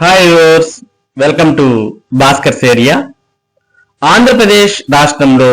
Hi viewers, welcome to Bhaskar's area. Andhra Pradesh రాష్ట్రంలో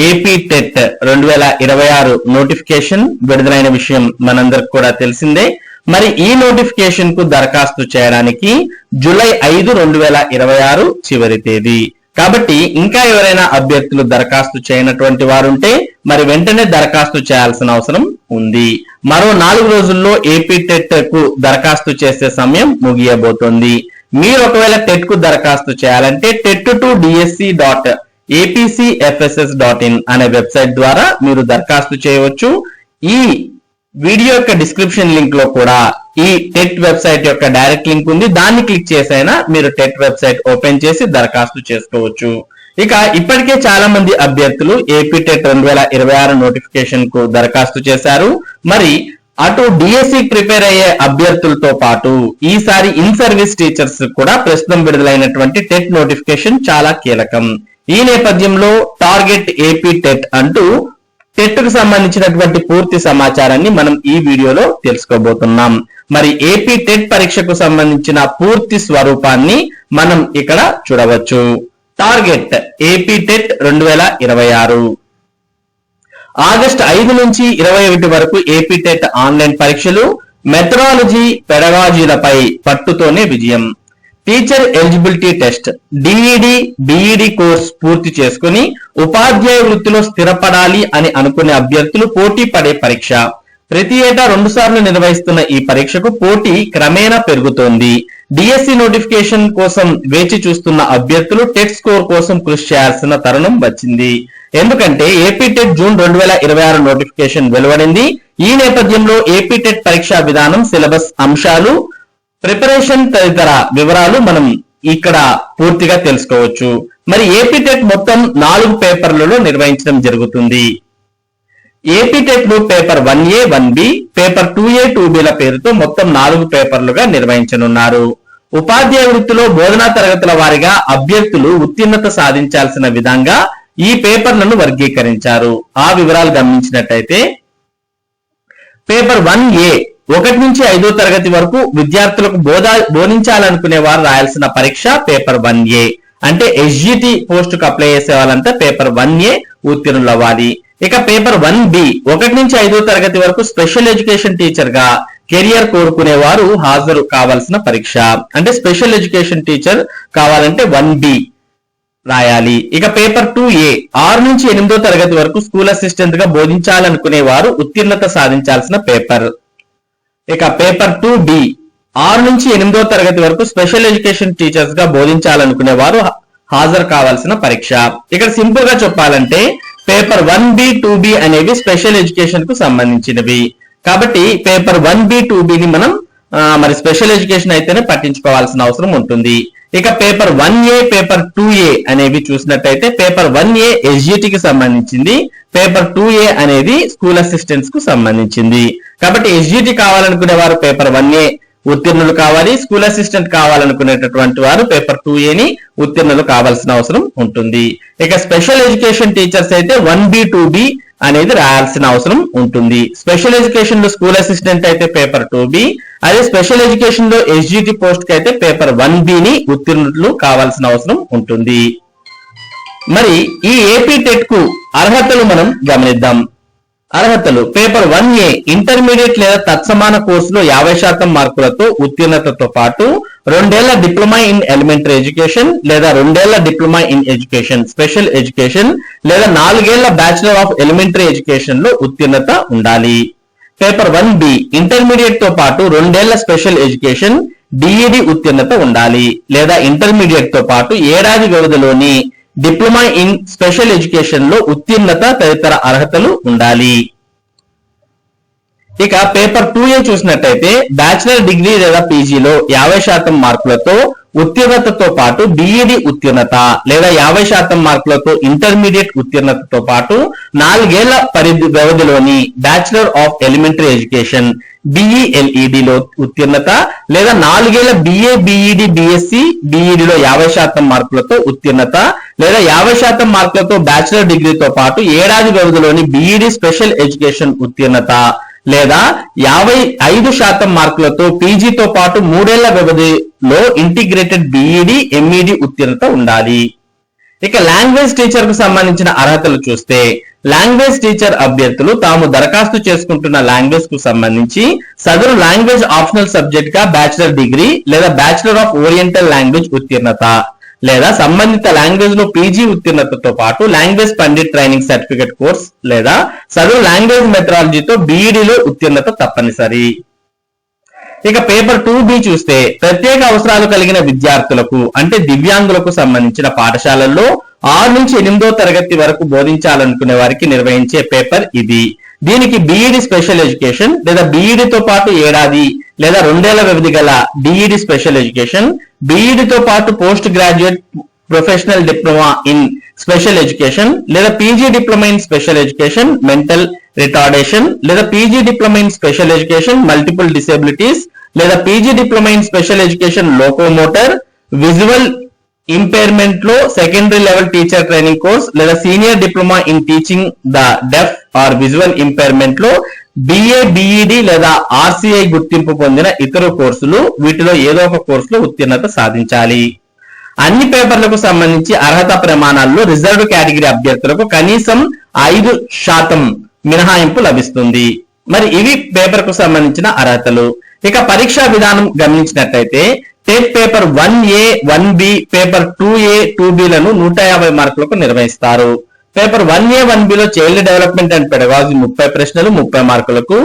AP TET 2026 notification విడుదలైన విషయం మనందరికి కూడా తెలిసిందే. మరి ఈ నోటిఫికేషన్ కు దరఖాస్తు చేయడానికి జూలై 5, 2026 చివరి తేదీ. కాబట్టి ఇంకా ఎవరైనా అభ్యర్థులు దరఖాస్తు చేయనటువంటి వారుంటే మరి వెంటనే దరఖాస్తు చేయాల్సిన అవసరం ఉంది. మరో 4 రోజుల్లో ఏపీ టెట్ కు దరఖాస్తు చేసే సమయం ముగియబోతోంది. మీరు ఒకవేళ టెట్ కు దరఖాస్తు చేయాలంటే tet2dsc.apcfss.in అనే వెబ్సైట్ ద్వారా మీరు దరఖాస్తు చేయవచ్చు. ఈ వీడియో యొక్క డిస్క్రిప్షన్ లింక్ లో కూడా ఈ టెట్ వెబ్సైట్ యొక్క డైరెక్ట్ లింక్ ఉంది. దాన్ని క్లిక్ చేసైనా మీరు టెట్ వెబ్సైట్ ఓపెన్ చేసి దరఖాస్తు చేసుకోవచ్చు. ఇక ఇప్పటికే చాలా మంది అభ్యర్థులు ఏపీ టెట్ 2026 నోటిఫికేషన్ కు దరఖాస్తు చేశారు. మరి అటు డిఎస్సి ప్రిపేర్ అయ్యే అభ్యర్థులతో పాటు ఈసారి ఇన్ సర్వీస్ టీచర్స్ కూడా ప్రస్తుతం విడుదలైనటువంటి టెట్ నోటిఫికేషన్ చాలా కీలకం. ఈ నేపథ్యంలో టార్గెట్ ఏపీ టెట్ అంటూ టెట్ కు సంబంధించినటువంటి పూర్తి సమాచారాన్ని మనం ఈ వీడియోలో తెలుసుకోబోతున్నాం. మరి ఏపీ టెట్ పరీక్షకు సంబంధించిన పూర్తి స్వరూపాన్ని మనం ఇక్కడ చూడవచ్చు. టార్గెట్ ఏపీ టెట్ 2026 ఆగస్టు 5 నుంచి 21 వరకు ఏపీ టెట్ ఆన్లైన్ పరీక్షలు. మెథడాలజీ పెడగాజీలపై పట్టుతోనే విజయం. Teacher eligibility test, DEd B Ed course పూర్తి చేసుకుని ఉపాధ్యాయ వృత్తిలో స్థిరపడాలి అని అనుకునే అభ్యర్థులు పోటీ పడే పరీక్ష. ప్రతి ఏటా 2 సార్లు నిర్వహిస్తున్న ఈ పరీక్షకు పోటీ క్రమేణా పెరుగుతోంది. డిఎస్సి నోటిఫికేషన్ కోసం వేచి చూస్తున్న అభ్యర్థులు టెట్ స్కోర్ కోసం కృషి చేయాల్సిన తరుణం వచ్చింది. ఎందుకంటే ఏపీ టెట్ జూన్ 2026 నోటిఫికేషన్ వెలువడింది. ఈ నేపథ్యంలో ఏపీ టెట్ పరీక్షా విధానం, సిలబస్ అంశాలు, ప్రిపరేషన్ తదితర వివరాలు మనం ఇక్కడ పూర్తిగా తెలుసుకోవచ్చు. మరి ఏపీ టెట్ మొత్తం 4 పేపర్లలో నిర్వహించడం జరుగుతుంది. ఏపీ టెట్ ను paper 1A, 1B, paper 2A, 2Bల పేరుతో మొత్తం 4 పేపర్లుగా నిర్వహించనున్నారు. ఉపాధ్యాయ వృత్తిలో బోధనా తరగతుల వారీగా అభ్యర్థులు ఉత్తీర్ణత సాధించాల్సిన విధంగా ఈ పేపర్లను వర్గీకరించారు. ఆ వివరాలు గమనించినట్టయితే పేపర్ 1A 1 నుంచి 5వ తరగతి వరకు విద్యార్థులకు బోధించాలనుకునే వారు రాయాల్సిన పరీక్ష పేపర్ 1A. అంటే ఎస్జిటి పోస్ట్ కు అప్లై చేసే వాళ్ళంతా పేపర్ 1A ఉత్తీర్ణులు అవ్వాలి. ఇక పేపర్ 1B 1 నుంచి 5వ తరగతి వరకు స్పెషల్ ఎడ్యుకేషన్ టీచర్ గా కెరియర్ కోరుకునే వారు హాజరు కావాల్సిన పరీక్ష. అంటే స్పెషల్ ఎడ్యుకేషన్ టీచర్ కావాలంటే 1B రాయాలి. ఇక పేపర్ 2A 6 నుంచి 8వ తరగతి వరకు స్కూల్ అసిస్టెంట్ గా బోధించాలనుకునే వారు ఉత్తీర్ణత సాధించాల్సిన పేపర్. ఇక పేపర్ 2B 6 నుంచి 8వ తరగతి వరకు స్పెషల్ ఎడ్యుకేషన్ టీచర్స్ గా బోధించాలనుకునే వారు హాజరు కావాల్సిన పరీక్ష. ఇక్కడ సింపుల్ గా చెప్పాలంటే పేపర్ 1B, 2B అనేవి స్పెషల్ ఎడ్యుకేషన్ కు సంబంధించినవి. కాబట్టి పేపర్ 1B, 2Bని మనం మరి స్పెషల్ ఎడ్యుకేషన్ అయితేనే పట్టించుకోవాల్సిన అవసరం ఉంటుంది. ఇక పేపర్ 1A, పేపర్ 2A అనేవి చూసినట్టయితే పేపర్ 1A ఎస్జిటికి సంబంధించింది, పేపర్ 2A అనేది స్కూల్ అసిస్టెంట్స్ కు సంబంధించింది. కాబట్టి ఎస్జిటి కావాలనుకునే వారు పేపర్ 1A ఉత్తీర్ణులు కావాలి. స్కూల్ అసిస్టెంట్ కావాలనుకునేటటువంటి వారు పేపర్ 2Aని ఉత్తీర్ణులు కావాల్సిన అవసరం ఉంటుంది. ఇక స్పెషల్ ఎడ్యుకేషన్ టీచర్స్ అయితే 1B, 2B అనేది రాయాల్సిన అవసరం ఉంటుంది. స్పెషల్ ఎడ్యుకేషన్ లో స్కూల్ అసిస్టెంట్ అయితే పేపర్ 2B, అదే స్పెషల్ ఎడ్యుకేషన్ లో ఎస్జిటి పోస్ట్ కి అయితే పేపర్ 1Bని ఉత్తీర్ణులు కావాల్సిన అవసరం ఉంటుంది. మరి ఈ ఏపీ టెట్ కు అర్హతలు మనం గమనిద్దాం. అర్హతలు: పేపర్ 1A ఇంటర్మీడియట్ లేదా తత్సమాన కోర్సులో 50% మార్కులతో ఉత్తీర్ణతతో పాటు 2 ఏళ్ల డిప్లొమా ఇన్ ఎలిమెంటరీ ఎడ్యుకేషన్ లేదా 2 ఏళ్ల diploma in education special education లేదా 4 ఏళ్ల బ్యాచిలర్ ఆఫ్ ఎలిమెంటరీ ఎడ్యుకేషన్ లో ఉత్తీర్ణత ఉండాలి. పేపర్ 1B ఇంటర్మీడియట్ తో పాటు 2 ఏళ్ల స్పెషల్ ఎడ్యుకేషన్ డిఈడి ఉత్తీర్ణత ఉండాలి లేదా ఇంటర్మీడియట్ తో పాటు ఏడాది వ్యవధిలోని డిప్లొమా ఇన్ స్పెషల్ ఎడ్యుకేషన్ లో ఉత్తీర్ణత తదితర అర్హతలు ఉండాలి. ఇక పేపర్ 2A చూసినట్టయితే బ్యాచిలర్ డిగ్రీ లేదా పీజీలో 50% మార్కులతో ఉత్తీర్ణతతో పాటు బిఈడి ఉత్తీర్ణత లేదా 50% మార్కులతో ఇంటర్మీడియట్ ఉత్తీర్ణతతో పాటు 4 ఏళ్ల వ్యవధిలోని bachelor of elementary education BELED లో ఉత్తీర్ణత లేదా 4 ఏళ్ల BA, BEd, BSc, BEd లో 50% మార్కులతో ఉత్తీర్ణత లేదా 50% మార్కులతో బ్యాచిలర్ డిగ్రీతో పాటు ఏడాది వ్యవధిలోని BEd స్పెషల్ ఎడ్యుకేషన్ ఉత్తీర్ణత లేదా 55% మార్కులతో పీజీతో పాటు 3 ఏళ్ల వ్యవధి లో ఇంటిగ్రేటెడ్ బిఈడి ఎంఈడి ఉత్తీర్ణత ఉండాలి. ఇక లాంగ్వేజ్ టీచర్ కు సంబంధించిన అర్హతలు చూస్తే లాంగ్వేజ్ టీచర్ అభ్యర్థులు తాము దరఖాస్తు చేసుకుంటున్న లాంగ్వేజ్ కు సంబంధించి సదరు లాంగ్వేజ్ ఆప్షనల్ సబ్జెక్ట్ గా బ్యాచిలర్ డిగ్రీ లేదా బ్యాచిలర్ ఆఫ్ ఓరియంటల్ లాంగ్వేజ్ ఉత్తీర్ణత లేదా సంబంధిత లాంగ్వేజ్ లో పీజీ ఉత్తీర్ణతతో పాటు language Pandit training certificate course లేదా సదరు లాంగ్వేజ్ మెథడాలజీతో బీఈడీలో ఉత్తీర్ణత తప్పనిసరి. ఇక పేపర్ 2B చూస్తే ప్రత్యేక అవసరాలు కలిగిన విద్యార్థులకు అంటే దివ్యాంగులకు సంబంధించిన పాఠశాలల్లో 6 నుంచి 8వ తరగతి వరకు బోధించాలనుకునే వారికి నిర్వహించే పేపర్ ఇది. దీనికి బీఈడి స్పెషల్ ఎడ్యుకేషన్ లేదా బీఈడితో పాటు ఏడాది లేదా 2 ఏళ్ల వ్యవధి గల డిఈడి స్పెషల్ ఎడ్యుకేషన్, బీఈడితో పాటు post graduate professional diploma in special education లేదా PG diploma in special education mental retardation లేదా PG diploma in special education multiple disabilities లేదా PG diploma in special education locomotor, visual impairment లో secondary level teacher training course లేదా senior diploma in teaching the deaf or visual impairment లో BA BEd లేదా RCI గుర్తింపు పొందిన ఇతర కోర్సులు వీటిలో ఏదో ఒక కోర్సులో ఉత్తీర్ణత సాధించాలి. అన్ని పేపర్లకు సంబంధించి అర్హత ప్రమాణాల్లో రిజర్వ్ కేటగిరీ అభ్యర్థులకు కనీసం 5% మినహాయింపు లభిస్తుంది. మరి ఇవి పేపర్ కు సంబంధించిన అర్హతలు. ఇక పరీక్షా విధానం గమనించినట్లయితే TET paper 1A 1B paper 2A 2B లను 150 మార్కులకు నిర్వహిస్తారు. పేపర్ 1A 1B లో చైల్డ్ డెవలప్మెంట్ అండ్ పెడగాలజీ 30 ప్రశ్నలు 30 మార్కులకు,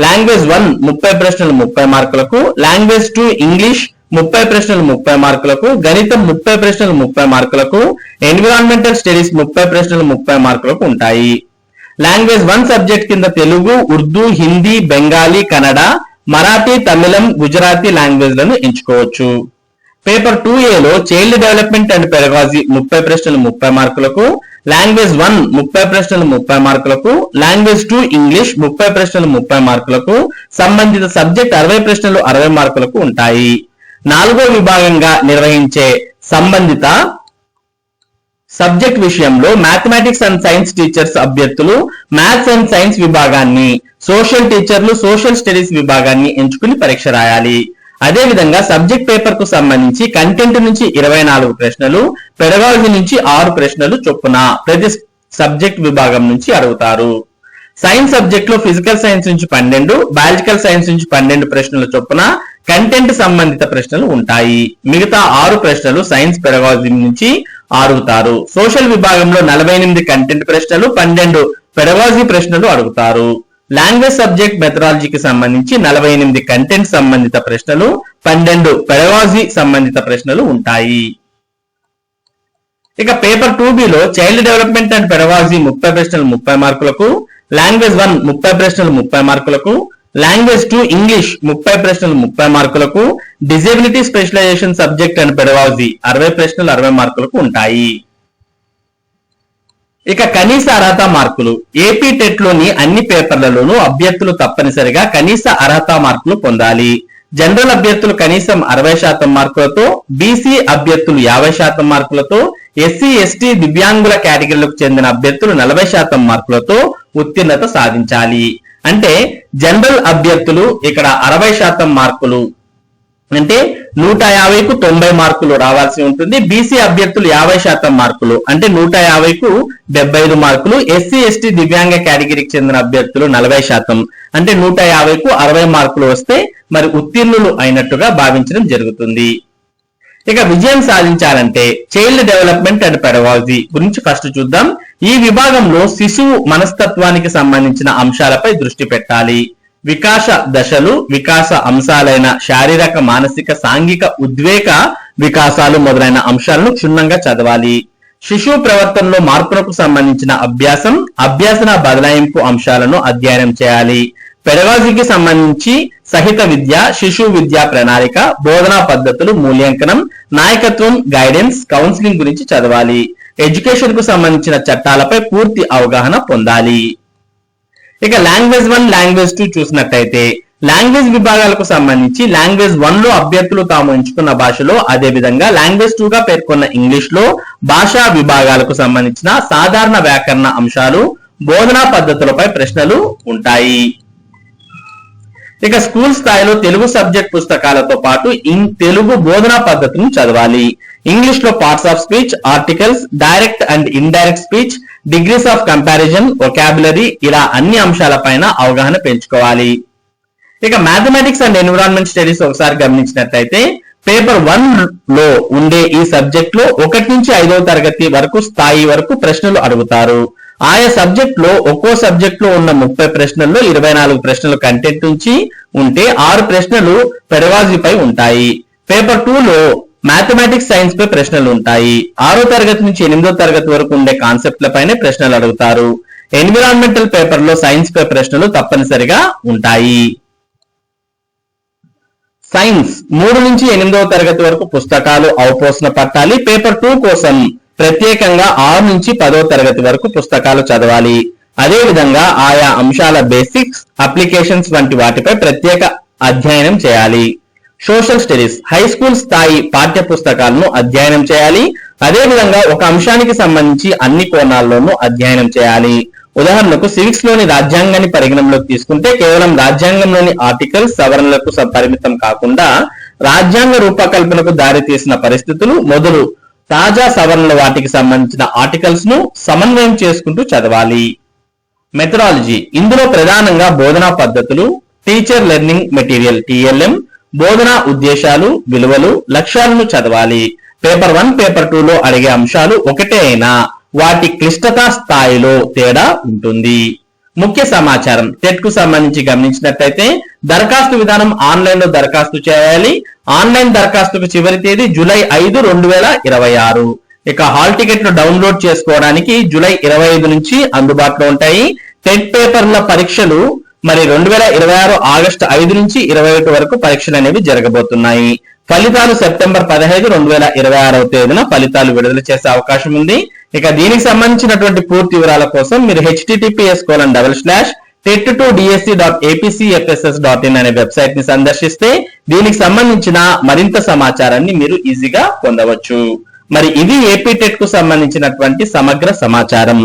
లాంగ్వేజ్ 1 30 ప్రశ్నలు 30 మార్కులకు, లాంగ్వేజ్ 2 ఇంగ్లీష్ 30 ప్రశ్నలు 30 మార్కులకు, గణితం 30 ప్రశ్నలు 30 మార్కులకు, ఎన్విరాన్మెంటల్ స్టడీస్ 30 ప్రశ్నలు 30 మార్కులకు ఉంటాయి. లాంగ్వేజ్ 1 సబ్జెక్ట్ కింద తెలుగు, ఉర్దూ, హిందీ, బెంగాలీ, కన్నడ, మరాఠీ, తమిళం, గుజరాతీ లాంగ్వేజ్ లను ఎంచుకోవచ్చు. పేపర్ 2A లో చైల్డ్ డెవలప్మెంట్ అండ్ పెడగాలజీ 30 ప్రశ్నలు 30 మార్కులకు, లాంగ్వేజ్ 1 30 ప్రశ్నలు 30 మార్కులకు, లాంగ్వేజ్ 2 ఇంగ్లీష్ 30 ప్రశ్నలు 30 మార్కులకు, సంబంధిత సబ్జెక్ట్ 60 ప్రశ్నలు 60 మార్కులకు ఉంటాయి. 4వ విభాగంగా నిర్వహించే సంబంధిత సబ్జెక్ట్ విషయంలో మ్యాథమెటిక్స్ అండ్ సైన్స్ టీచర్స్ అభ్యర్థులు మ్యాథ్స్ అండ్ సైన్స్ విభాగాన్ని, సోషల్ టీచర్లు సోషల్ స్టడీస్ విభాగాన్ని ఎంచుకుని పరీక్ష రాయాలి. అదే విధంగా సబ్జెక్ట్ పేపర్ కు సంబంధించి కంటెంట్ నుంచి 24 ప్రశ్నలు, పెడగాలజీ నుంచి 6 ప్రశ్నలు చొప్పున ప్రతి సబ్జెక్ట్ విభాగం నుంచి అడుగుతారు. సైన్స్ సబ్జెక్ట్ లో ఫిజికల్ సైన్స్ నుంచి 12, బయాలజికల్ సైన్స్ నుంచి 12 ప్రశ్నల చొప్పున కంటెంట్ సంబంధిత ప్రశ్నలు ఉంటాయి. మిగతా 6 ప్రశ్నలు సైన్స్ పెడగాలజీ నుంచి అడుగుతారు. సోషల్ విభాగంలో 48 కంటెంట్ ప్రశ్నలు, 12 పెడగాలజీ ప్రశ్నలు అడుగుతారు. లాంగ్వేజ్ సబ్జెక్ట్ మెథడాలజీకి సంబంధించి 48 కంటెంట్ సంబంధిత ప్రశ్నలు, 12 పెడగాలజీ సంబంధిత ప్రశ్నలు ఉంటాయి. ఇక పేపర్ 2B లో చైల్డ్ డెవలప్మెంట్ అండ్ పెడగాలజీ 30 ప్రశ్నలు 30 మార్కులకు, లాంగ్వేజ్ 1 30 ప్రశ్నలు 30 మార్కులకు, లాంగ్వేజ్ 2 ఇంగ్లీష్ 30 ప్రశ్నలు 30 మార్కులకు, disability specialisation subject and pedagogy 60 ప్రశ్నలు 60 మార్కులకు ఉంటాయి. ఇక కనీస అర్హత మార్కులు. ఏపీ టెట్ లోని అన్ని పేపర్లలోనూ అభ్యర్థులు తప్పనిసరిగా కనీస అర్హత మార్కులు పొందాలి. జనరల్ అభ్యర్థులు కనీసం 60% మార్కులతో, బీసీ అభ్యర్థులు 50% మార్కులతో, ఎస్సీ ఎస్టీ దివ్యాంగుల కేటగిరీలకు చెందిన అభ్యర్థులు 40% మార్కులతో ఉత్తీర్ణత సాధించాలి. అంటే జనరల్ అభ్యర్థులు ఇక్కడ 60% మార్కులు అంటే 150కు 90 మార్కులు రావాల్సి ఉంటుంది. బీసీ అభ్యర్థులు 50% మార్కులు అంటే 150కు 75 మార్కులు. ఎస్సీ ఎస్టీ దివ్యాంగ కేటగిరీకి చెందిన అభ్యర్థులు 40% అంటే 150కు 60 మార్కులు వస్తే మరి ఉత్తీర్ణులు అయినట్టుగా భావించడం జరుగుతుంది. ఇక విజయం సాధించాలంటే చైల్డ్ డెవలప్మెంట్ అండ్ పెడగాలజీ గురించి ఫస్ట్ చూద్దాం. ఈ విభాగంలో శిశువు మనస్తత్వానికి సంబంధించిన అంశాలపై దృష్టి పెట్టాలి. వికాస దశలు, వికాస అంశాలైన శారీరక, మానసిక, సాంఘిక, ఉద్వేగ వికాసాలు మొదలైన అంశాలను క్షుణ్ణంగా చదవాలి. శిశువు ప్రవర్తనలో మార్పులకు సంబంధించిన అభ్యాసం, అభ్యాసన బదలాయింపు అంశాలను అధ్యయనం చేయాలి. పెడగాలజీకి సంబంధించి సహిత విద్య, శిశువు విద్యా ప్రణాళిక, బోధనా పద్ధతులు, మూల్యాంకనం, నాయకత్వం, గైడెన్స్, కౌన్సిలింగ్ గురించి చదవాలి. ఎడ్యుకేషన్ కు సంబంధించిన చట్టాలపై పూర్తి అవగాహన పొందాలి. ఇక లాంగ్వేజ్ 1, లాంగ్వేజ్ 2 చూసినట్టయితే లాంగ్వేజ్ విభాగాలకు సంబంధించి లాంగ్వేజ్ 1 లో అభ్యర్థులు తాము ఎంచుకున్న భాషలో, అదే విధంగా లాంగ్వేజ్ 2 గా పేర్కొన్న ఇంగ్లీష్ లో భాషా విభాగాలకు సంబంధించిన సాధారణ వ్యాకరణ అంశాలు, బోధనా పద్ధతులపై ప్రశ్నలు ఉంటాయి. ఇక స్కూల్ స్థాయిలో తెలుగు సబ్జెక్ట్ పుస్తకాలతో పాటు తెలుగు బోధనా పద్ధతిని చదవాలి. ఇంగ్లీష్ లో parts of speech, articles, direct and indirect speech, degrees of comparison, vocabulary ఇలా అన్ని అంశాలపైన అవగాహన పెంచుకోవాలి. ఇక మ్యాథమెటిక్స్ అండ్ ఎన్విరాన్మెంట్ స్టడీస్ ఒకసారి గమనించినట్లయితే పేపర్ 1 లో ఉండే ఈ సబ్జెక్ట్ లో 1 నుంచి 5వ తరగతి వరకు స్థాయి వరకు ప్రశ్నలు అడుగుతారు. ఆయా సబ్జెక్ట్ లో ఒక్కో సబ్జెక్ట్ లో ఉన్న 30 ప్రశ్నల్లో 24 ప్రశ్నలు కంటెంట్ నుంచి ఉంటే 6 ప్రశ్నలు పెడగాజీపై ఉంటాయి. పేపర్ 2 లో మ్యాథమెటిక్స్, సైన్స్ పై ప్రశ్నలు ఉంటాయి. 6వ తరగతి నుంచి 8వ తరగతి వరకు ఉండే కాన్సెప్ట్ల పైనే ప్రశ్నలు అడుగుతారు. ఎన్విరాన్మెంటల్ పేపర్ లో సైన్స్ పై ప్రశ్నలు తప్పనిసరిగా ఉంటాయి. సైన్స్ 3 నుంచి 8వ తరగతి వరకు పుస్తకాలు అవపోసన పట్టాలి. పేపర్ 2 కోసం ప్రత్యేకంగా 6 నుంచి 10వ తరగతి వరకు పుస్తకాలు చదవాలి. అదే విధంగా ఆయా అంశాల బేసిక్స్, అప్లికేషన్స్ వంటి వాటిపై ప్రత్యేక అధ్యయనం చేయాలి. సోషల్ స్టడీస్ హై స్కూల్ స్థాయి పాఠ్య పుస్తకాలను అధ్యయనం చేయాలి. అదే విధంగా ఒక అంశానికి సంబంధించి అన్ని కోణాల్లోనూ అధ్యయనం చేయాలి. ఉదాహరణకు సివిక్స్ లోని రాజ్యాంగాన్ని పరిగణనలోకి తీసుకుంటే కేవలం రాజ్యాంగంలోని ఆర్టికల్స్ సవరణలకు పరిమితం కాకుండా రాజ్యాంగ రూపకల్పనకు దారితీసిన పరిస్థితులు మొదలు తాజా సవరణల వాటికి సంబంధించిన ఆర్టికల్స్ ను సమన్వయం చేసుకుంటూ చదవాలి. మెథడాలజీ ఇందులో ప్రధానంగా బోధనా పద్ధతులు, టీచర్ లెర్నింగ్ మెటీరియల్ TLM, బోధనా ఉద్దేశాలు, విలువలు, లక్ష్యాలను చదవాలి. పేపర్ 1, పేపర్ 2 లో అడిగే అంశాలు ఒకటే అయినా వాటి క్లిష్టతా స్థాయిలో తేడా ఉంటుంది. ముఖ్య సమాచారం టెట్ కు సంబంధించి గమనించినట్లయితే దరఖాస్తు విధానం ఆన్లైన్ లో దరఖాస్తు చేయాలి. ఆన్లైన్ దరఖాస్తుకు చివరి తేదీ జూలై 5, 2026. ఇక హాల్ టికెట్లు డౌన్లోడ్ చేసుకోవడానికి జూలై 25 నుంచి అందుబాటులో ఉంటాయి. టెట్ పేపర్ల పరీక్షలు మరి 2026 ఆగస్టు 5 నుంచి 21 వరకు పరీక్షలు అనేవి జరగబోతున్నాయి. ఫలితాలు సెప్టెంబర్ 15, 2026 తేదీన ఫలితాలు విడుదల చేసే అవకాశం ఉంది. ఇక దీనికి సంబంధించినటువంటి పూర్తి వివరాల కోసం మీరు https://tet2dsc.apcfss.in అనే వెబ్సైట్ ని సందర్శిస్తే దీనికి సంబంధించిన మరింత సమాచారాన్ని మీరు ఈజీగా పొందవచ్చు. మరి ఇది ఏపీ టెట్ కు సంబంధించినటువంటి సమగ్ర సమాచారం.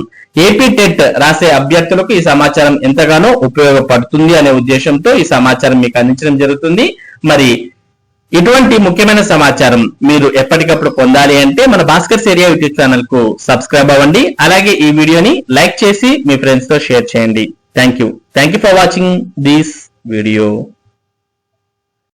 ఏపీ టెట్ రాసే అభ్యర్థులకు ఈ సమాచారం ఎంతగానో ఉపయోగపడుతుంది అనే ఉద్దేశంతో ఈ సమాచారం మీకు అందించడం జరుగుతుంది. మరి ఇటువంటి ముఖ్యమైన సమాచారం మీరు ఎప్పటికప్పుడు పొందాలి అంటే మన భాస్కర్స్ ఏరియా యూట్యూబ్ ఛానల్ కు సబ్స్క్రైబ్ అవ్వండి. అలాగే ఈ వీడియోని లైక్ చేసి మీ ఫ్రెండ్స్ తో షేర్ చేయండి. Thank you for watching this video.